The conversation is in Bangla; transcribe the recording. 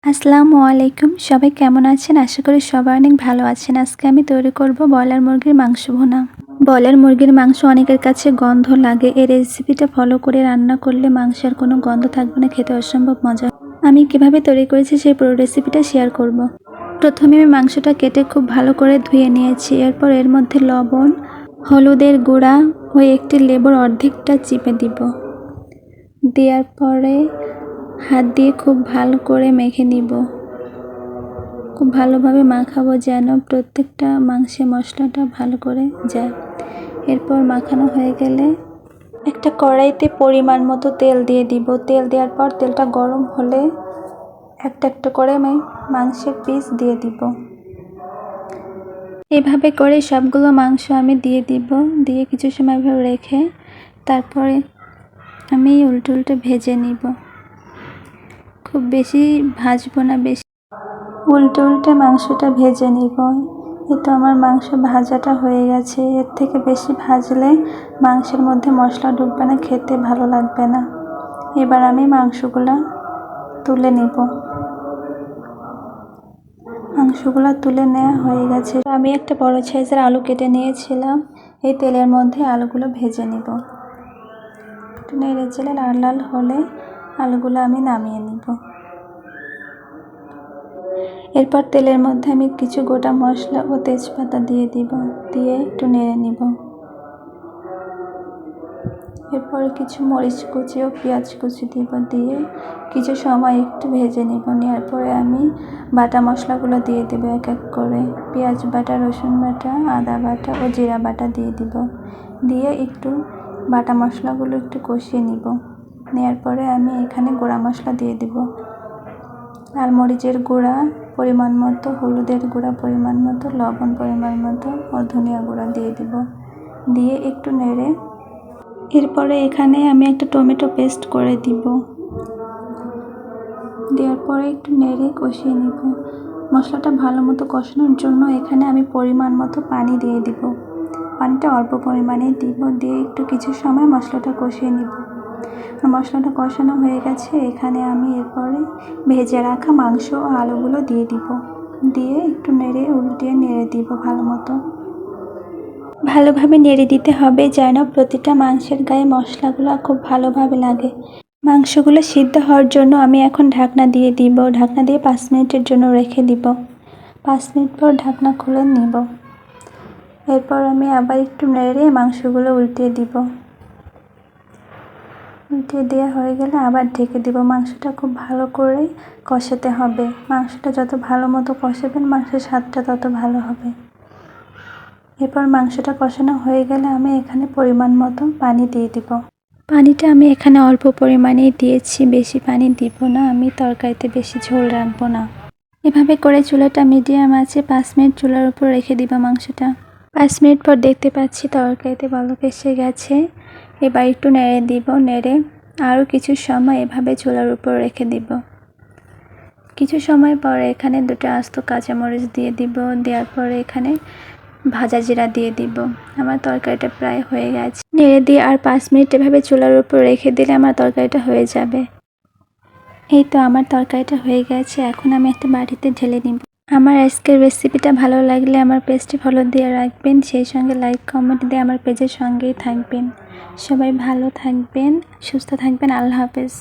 আসসালামু আলাইকুম। সবাই কেমন আছেন? আশা করি সবাই অনেক ভালো আছেন। আজকে আমি তৈরি করব ব্রয়লার মুরগির মাংস ভুনা। ব্রয়লার মুরগির মাংস অনেকের কাছে গন্ধ লাগে। এই রেসিপিটা ফলো করে রান্না করলে মাংসের কোনো গন্ধ থাকবে না, খেতে অসম্ভব মজা। আমি কিভাবে তৈরি করেছি সেই পুরো রেসিপিটা শেয়ার করব। প্রথমে আমি মাংসটা কেটে খুব ভালো করে ধুয়ে নিয়েছি। এরপর এর মধ্যে লবণ, হলুদের গুঁড়া ও একটি লেবুর অর্ধেকটা চিপে দিব। দেওয়ার পরে হাত দিয়ে খুব ভালো করে মেখে নিব। খুব ভালোভাবে মাখাবো যেন প্রত্যেকটা মাংসে মশলাটা ভালো করে যায়। এরপর মাখানো হয়ে গেলে একটা কড়াইতে পরিমাণ মতো তেল দিয়ে দিব। তেল দেওয়ার পর তেলটা গরম হলে একটা একটা করে আমি মাংসের পিস দিয়ে দিব। এভাবে করে সবগুলো মাংস আমি দিয়ে দিব। দিয়ে কিছু সময় রেখে তারপরে আমি উল্টে উল্টে ভেজে নিব। খুব বেশি ভাজবো না, বেশি উল্টে উল্টে মাংসটা ভেজে নিব। এই তো আমার মাংস ভাজাটা হয়ে গেছে। এর থেকে বেশি ভাজলে মাংসের মধ্যে মশলা ঢুকবে না, খেতে ভালো লাগবে না। এবার আমি মাংসগুলো তুলে নিব। মাংসগুলো তুলে নেওয়া হয়ে গেছে। আমি একটা বড় সাইজের আলু কেটে নিয়েছিলাম। এই তেলের মধ্যে আলুগুলো ভেজে নিব। একটু নেড়ে চেড়ে লাল লাল হলে আলুগুলো আমি নামিয়ে নিব। এরপর তেলের মধ্যে আমি কিছু গোটা মশলা ও তেজপাতা দিয়ে দিব। দিয়ে একটু নেড়ে নিব। এরপর কিছু মরিচ কুচি ও পেঁয়াজ কুচি দিব। দিয়ে কিছু সময় একটু ভেজে নিব। নেওয়ার পরে আমি বাটা মশলাগুলো দিয়ে দেবো এক এক করে। পেঁয়াজ বাটা, রসুন বাটা, আদা বাটা ও জিরা বাটা দিয়ে দিব। দিয়ে একটু বাটা মশলাগুলো একটু কষিয়ে নিব। নেওয়ার পরে আমি এখানে গুঁড়া মশলা দিয়ে দিব। লাল মরিচের গুঁড়া পরিমাণ মতো, হলুদের গুঁড়া পরিমাণ মতো, লবণ পরিমাণ মতো ও ধনিয়া গুঁড়া দিয়ে দিব। দিয়ে একটু নেড়ে এরপরে এখানে আমি একটা টমেটো পেস্ট করে দিব। দেওয়ার পরে একটু নেড়ে কষিয়ে নিব। মশলাটা ভালো মতো কষানোর জন্য এখানে আমি পরিমাণ মতো পানি দিয়ে দিব। পানিটা অল্প পরিমাণে দিব। দিয়ে একটু কিছু সময় মশলাটা কষিয়ে নিব। মশলাটা কষানো হয়ে গেছে। এখানে আমি এরপরে ভেজে রাখা মাংস ও আলুগুলো দিয়ে দিব। দিয়ে একটু নেড়ে উল্টিয়ে নেড়ে দিব ভালোভাবে নেড়ে দিতে হবে যেন প্রতিটা মাংসের গায়ে মশলাগুলো খুব ভালোভাবে লাগে। মাংসগুলো সিদ্ধ হওয়ার জন্য আমি এখন ঢাকনা দিয়ে দিব। ঢাকনা দিয়ে 5 মিনিটের জন্য রেখে দিব। 5 মিনিট পর ঢাকনা খুলে নিব। এরপর আমি আবার একটু নেড়ে মাংসগুলো উল্টিয়ে দিব। উল্টিয়ে দেওয়া হয়ে গেলে আবার ঢেকে দিব। মাংসটা খুব ভালো করে কষাতে হবে। মাংসটা যত ভালো মতো কষাবেন মাংসের স্বাদটা তত ভালো হবে। এরপর মাংসটা কষানো হয়ে গেলে আমি এখানে পরিমাণ মতো পানি দিয়ে দিব। পানিটা আমি এখানে অল্প পরিমাণেই দিয়েছি, বেশি পানি দিব না। আমি তরকারিতে বেশি ঝোল রাখবো না। এভাবে করে চুলাটা মিডিয়াম আছে 5 মিনিট চুলার উপর রেখে দিব মাংসটা। 5 মিনিট পর দেখতে পাচ্ছি তরকারিতে বলক এসে গেছে। এবার একটু নেড়ে দিব। নেড়ে আরও কিছু সময় এভাবে চুলার উপর রেখে দিব। কিছু সময় পরে এখানে 2টা আস্ত কাঁচামরিচ দিয়ে দিব। দেওয়ার পরে এখানে ভাজা জিরা দিয়ে দিব। আমার তরকারিটা প্রায় হয়ে গেছে। নেড়ে দিয়ে আর 5 মিনিট এভাবে চুলার উপর রেখে দিলে আমার তরকারিটা হয়ে যাবে। এই তো আমার তরকারিটা হয়ে গেছে। এখন আমি একটা বাটিতে ঢেলে নিব। আমার আজকের রেসিপিটা ভালো লাগলে আমার পেজটি ফলো দিয়ে রাখবেন। সেই সঙ্গে লাইক কমেন্ট দিয়ে আমার পেজের সঙ্গেই থাকবেন। সবাই ভালো থাকবেন, সুস্থ থাকবেন। আল্লাহ হাফেজ।